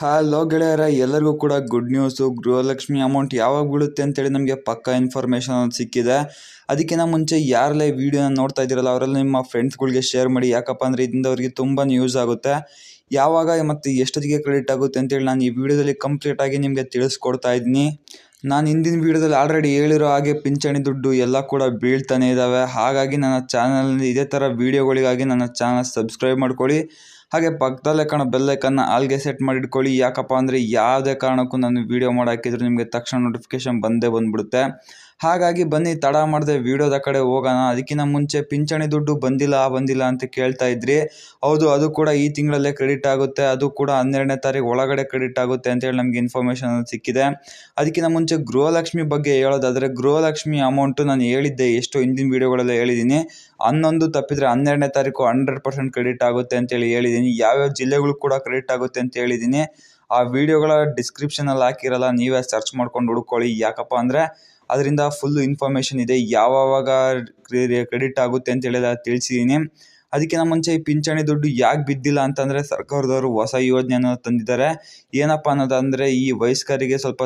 Hello ಗೆಳೆಯರ, ಎಲ್ಲರಿಗೂ ಕೂಡ ಗುಡ್ ನ್ಯೂಸು. ಗೃಹಲಕ್ಷ್ಮಿ ಅಮೌಂಟ್ ಯಾವಾಗ ಬೀಳುತ್ತೆ ಅಂತೇಳಿ ನಮಗೆ ಪಕ್ಕಾ ಇನ್ಫಾರ್ಮೇಷನ್ ಸಿಕ್ಕಿದೆ. ಅದಕ್ಕಿಂತ ಮುಂಚೆ ಯಾರೆಲ್ಲ ವೀಡಿಯೋನ ನೋಡ್ತಾ ಇದ್ದೀರಲ್ಲ ಅವರೆಲ್ಲ ನಿಮ್ಮ ಫ್ರೆಂಡ್ಸ್ಗಳಿಗೆ ಶೇರ್ ಮಾಡಿ. ಯಾಕಪ್ಪ ಅಂದರೆ ಇದರಿಂದ ಅವರಿಗೆ ತುಂಬಾ ಯೂಸ್ ಆಗುತ್ತೆ. ಯಾವಾಗ ಮತ್ತು ಎಷ್ಟೊತ್ತಿಗೆ ಕ್ರೆಡಿಟ್ ಆಗುತ್ತೆ ಅಂತೇಳಿ ನಾನು ಈ ವಿಡಿಯೋದಲ್ಲಿ ಕಂಪ್ಲೀಟಾಗಿ ನಿಮಗೆ ತಿಳಿಸ್ಕೊಡ್ತಾ ಇದ್ದೀನಿ. ನಾನು ಹಿಂದಿನ ವೀಡಿಯೋದಲ್ಲಿ ಆಲ್ರೆಡಿ ಹೇಳಿರೋ ಹಾಗೆ ಪಿಂಚಣಿ ದುಡ್ಡು ಎಲ್ಲ ಕೂಡ ಬೀಳ್ತಾನೆ ಇದ್ದಾವೆ. ಹಾಗಾಗಿ ನನ್ನ ಚಾನಲ್ನಲ್ಲಿ ಇದೇ ಥರ ವೀಡಿಯೋಗಳಿಗಾಗಿ ನನ್ನ ಚಾನಲ್ ಸಬ್ಸ್ಕ್ರೈಬ್ ಮಾಡ್ಕೊಳ್ಳಿ. ಹಾಗೆ ಪಕ್ಕದಲ್ಲೇ ಕಾಣೋ ಬೆಲ್ಲೈಕನ್ನ ಆಲ್ಗೆ ಸೆಟ್ ಮಾಡಿ ಇಟ್ಕೊಳ್ಳಿ. ಯಾಕಪ್ಪ ಅಂದರೆ ಯಾವುದೇ ಕಾರಣಕ್ಕೂ ನಾನು ವೀಡಿಯೋ ಮಾಡಾಕಿದ್ರೆ ನಿಮಗೆ ತಕ್ಷಣ ನೋಟಿಫಿಕೇಶನ್ ಬಂದ್ಬಿಡುತ್ತೆ. ಹಾಗಾಗಿ ಬನ್ನಿ ತಡ ಮಾಡದೆ ವೀಡಿಯೋದ ಕಡೆ ಹೋಗೋಣ. ಅದಕ್ಕಿಂತ ಮುಂಚೆ ಪಿಂಚಣಿ ದುಡ್ಡು ಬಂದಿಲ್ಲ ಅಂತ ಕೇಳ್ತಾ ಇದ್ರಿ. ಹೌದು, ಅದು ಕೂಡ ಈ ತಿಂಗಳಲ್ಲೇ ಕ್ರೆಡಿಟ್ ಆಗುತ್ತೆ. ಅದು ಕೂಡ 12ನೇ ತಾರೀಕು ಒಳಗಡೆ ಕ್ರೆಡಿಟ್ ಆಗುತ್ತೆ ಅಂತೇಳಿ ನಮಗೆ ಇನ್ಫಾರ್ಮೇಷನ್ ಸಿಕ್ಕಿದೆ. ಅದಕ್ಕಿಂತ ಮುಂಚೆ ಗೃಹಲಕ್ಷ್ಮಿ ಬಗ್ಗೆ ಹೇಳೋದಾದರೆ, ಗೃಹಲಕ್ಷ್ಮಿ ಅಮೌಂಟು ನಾನು ಹೇಳಿದ್ದೆ, ಎಷ್ಟೋ ಹಿಂದಿನ ವೀಡಿಯೋಗಳೆಲ್ಲ ಹೇಳಿದ್ದೀನಿ. 11 ತಪ್ಪಿದರೆ 12ನೇ ತಾರೀಕು 100% ಕ್ರೆಡಿಟ್ ಆಗುತ್ತೆ ಅಂತೇಳಿ ಹೇಳಿದ್ದೀನಿ. ಯಾವ್ಯಾವ ಜಿಲ್ಲೆಗಳು ಕೂಡ ಕ್ರೆಡಿಟ್ ಆಗುತ್ತೆ ಅಂತ ಹೇಳಿದ್ದೀನಿ. ಆ ವಿಡಿಯೋಗಳ ಡಿಸ್ಕ್ರಿಪ್ಷನಲ್ಲಿ ಹಾಕಿರಲ್ಲ, ನೀವೇ ಸರ್ಚ್ ಮಾಡ್ಕೊಂಡು ಹುಡ್ಕೊಳ್ಳಿ. ಯಾಕಪ್ಪ ಅಂದರೆ ಅದರಿಂದ ಫುಲ್ ಇನ್ಫಾರ್ಮೇಷನ್ ಇದೆ, ಯಾವಾಗ ಕ್ರೆಡಿಟ್ ಆಗುತ್ತೆ ಅಂತೇಳಿ ತಿಳಿಸಿದ್ದೀನಿ. ಅದಕ್ಕಿಂತ ಮುಂಚೆ ಈ ಪಿಂಚಣಿ ದುಡ್ಡು ಯಾಕೆ ಬಿದ್ದಿಲ್ಲ ಅಂತಂದರೆ, ಸರ್ಕಾರದವರು ಹೊಸ ಯೋಜನೆಯನ್ನು ತಂದಿದ್ದಾರೆ. ಏನಪ್ಪ ಅನ್ನೋದಂದರೆ, ಈ ವಯಸ್ಕರಿಗೆ ಸ್ವಲ್ಪ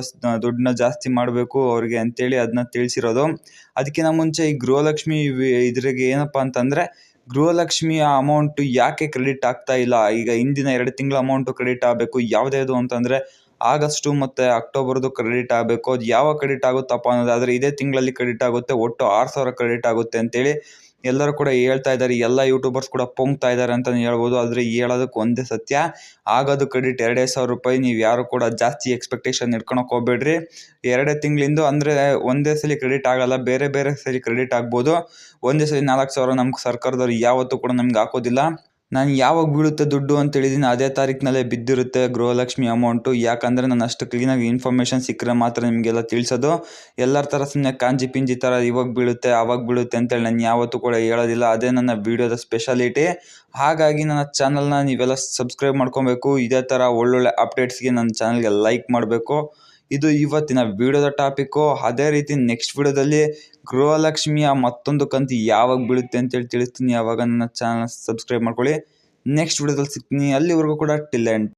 ದುಡ್ಡನ್ನ ಜಾಸ್ತಿ ಮಾಡಬೇಕು ಅವ್ರಿಗೆ ಅಂತೇಳಿ ಅದನ್ನ ತಿಳಿಸಿರೋದು. ಅದಕ್ಕಿಂತ ಮುಂಚೆ ಈ ಗೃಹಲಕ್ಷ್ಮಿ ಇದ್ರಿಗೆ ಏನಪ್ಪ ಅಂತಂದರೆ, ಗೃಹಲಕ್ಷ್ಮಿಯ ಅಮೌಂಟು ಯಾಕೆ ಕ್ರೆಡಿಟ್ ಆಗ್ತಾ ಇಲ್ಲ. ಈಗ ಹಿಂದಿನ 2 ತಿಂಗಳ ಅಮೌಂಟು ಕ್ರೆಡಿಟ್ ಆಗಬೇಕು. ಯಾವುದ್ಯಾವುದು ಅಂತಂದರೆ ಆಗಸ್ಟು ಮತ್ತು ಅಕ್ಟೋಬರ್ದು ಕ್ರೆಡಿಟ್ ಆಗಬೇಕು. ಅದು ಯಾವಾಗ ಕ್ರೆಡಿಟ್ ಆಗುತ್ತಪ್ಪ ಅನ್ನೋದಾದರೆ ಇದೇ ತಿಂಗಳಲ್ಲಿ ಕ್ರೆಡಿಟ್ ಆಗುತ್ತೆ. ಒಟ್ಟು 6,000 ಕ್ರೆಡಿಟ್ ಆಗುತ್ತೆ ಅಂತೇಳಿ ಎಲ್ಲರೂ ಕೂಡ ಹೇಳ್ತಾ ಇದ್ದಾರೆ. ಎಲ್ಲ ಯೂಟ್ಯೂಬರ್ಸ್ ಕೂಡ ಪೊಂಗ್ತಾ ಇದ್ದಾರೆ ಅಂತಲೇ ಹೇಳ್ಬೋದು. ಆದರೆ ಹೇಳೋದಕ್ಕೆ ಒಂದೇ ಸತ್ಯ, ಆಗೋದು ಕ್ರೆಡಿಟ್ 2,000 ರೂಪಾಯಿ. ನೀವು ಯಾರು ಕೂಡ ಜಾಸ್ತಿ ಎಕ್ಸ್ಪೆಕ್ಟೇಷನ್ ಇಟ್ಕೊಳಕ್ಕೆ ಹೋಗ್ಬೇಡ್ರಿ. 2 ತಿಂಗಳಿಂದ ಅಂದರೆ ಒಂದೇ ಸಲ ಕ್ರೆಡಿಟ್ ಆಗಲ್ಲ, ಬೇರೆ ಸಲ ಕ್ರೆಡಿಟ್ ಆಗ್ಬೋದು. ಒಂದೇ ಸಲ 4,000 ನಮ್ಗೆ ಸರ್ಕಾರದವ್ರು ಯಾವತ್ತೂ ಕೂಡ ನಮ್ಗೆ ಹಾಕೋದಿಲ್ಲ. ನಾನು ಯಾವಾಗ ಬೀಳುತ್ತೆ ದುಡ್ಡು ಅಂತ ಹೇಳಿದ್ದೀನಿ ಅದೇ ತಾರೀಕಿನಲ್ಲೇ ಬಿದ್ದಿರುತ್ತೆ ಗೃಹಲಕ್ಷ್ಮಿ ಅಮೌಂಟು. ಯಾಕಂದರೆ ನಾನು ಅಷ್ಟು ಕ್ಲೀನಾಗಿ ಇನ್ಫಾರ್ಮೇಷನ್ ಸಿಕ್ಕರೆ ಮಾತ್ರ ನಿಮಗೆಲ್ಲ ತಿಳಿಸೋದು. ಎಲ್ಲರ ಥರ ಸುಮ್ಮನೆ ಕಾಂಜಿ ಪಿಂಜಿ ಥರ ಇವಾಗ ಬೀಳುತ್ತೆ ಆವಾಗ ಬೀಳುತ್ತೆ ಅಂತೇಳಿ ನಾನು ಯಾವತ್ತೂ ಕೂಡ ಹೇಳೋದಿಲ್ಲ. ಅದೇ ನನ್ನ ವೀಡಿಯೋದ ಸ್ಪೆಷಾಲಿಟಿ. ಹಾಗಾಗಿ ನನ್ನ ಚಾನಲ್ನ ನೀವೆಲ್ಲ ಸಬ್ಸ್ಕ್ರೈಬ್ ಮಾಡ್ಕೊಬೇಕು. ಇದೇ ಥರ ಒಳ್ಳೊಳ್ಳೆ ಅಪ್ಡೇಟ್ಸ್ಗೆ ನನ್ನ ಚಾನಲ್ಗೆ ಲೈಕ್ ಮಾಡಬೇಕು. ಇದು ಇವತ್ತಿನ ವೀಡಿಯೋದ ಟಾಪಿಕ್ಕು. ಅದೇ ರೀತಿ ನೆಕ್ಸ್ಟ್ ವೀಡಿಯೋದಲ್ಲಿ ಗೃಹಲಕ್ಷ್ಮಿಯ ಮತ್ತೊಂದು ಕಂತು ಯಾವಾಗ ಬೀಳುತ್ತೆ ಅಂತೇಳಿ ತಿಳಿಸ್ತೀನಿ. ಆವಾಗ ನನ್ನ ಚಾನಲ್ ಸಬ್ಸ್ಕ್ರೈಬ್ ಮಾಡ್ಕೊಳ್ಳಿ. ನೆಕ್ಸ್ಟ್ ವೀಡಿಯೋದಲ್ಲಿ ಸಿಗ್ತೀನಿ. ಅಲ್ಲಿವರೆಗೂ ಕೂಡ ಟಿಲ್ ಎಂಡ್.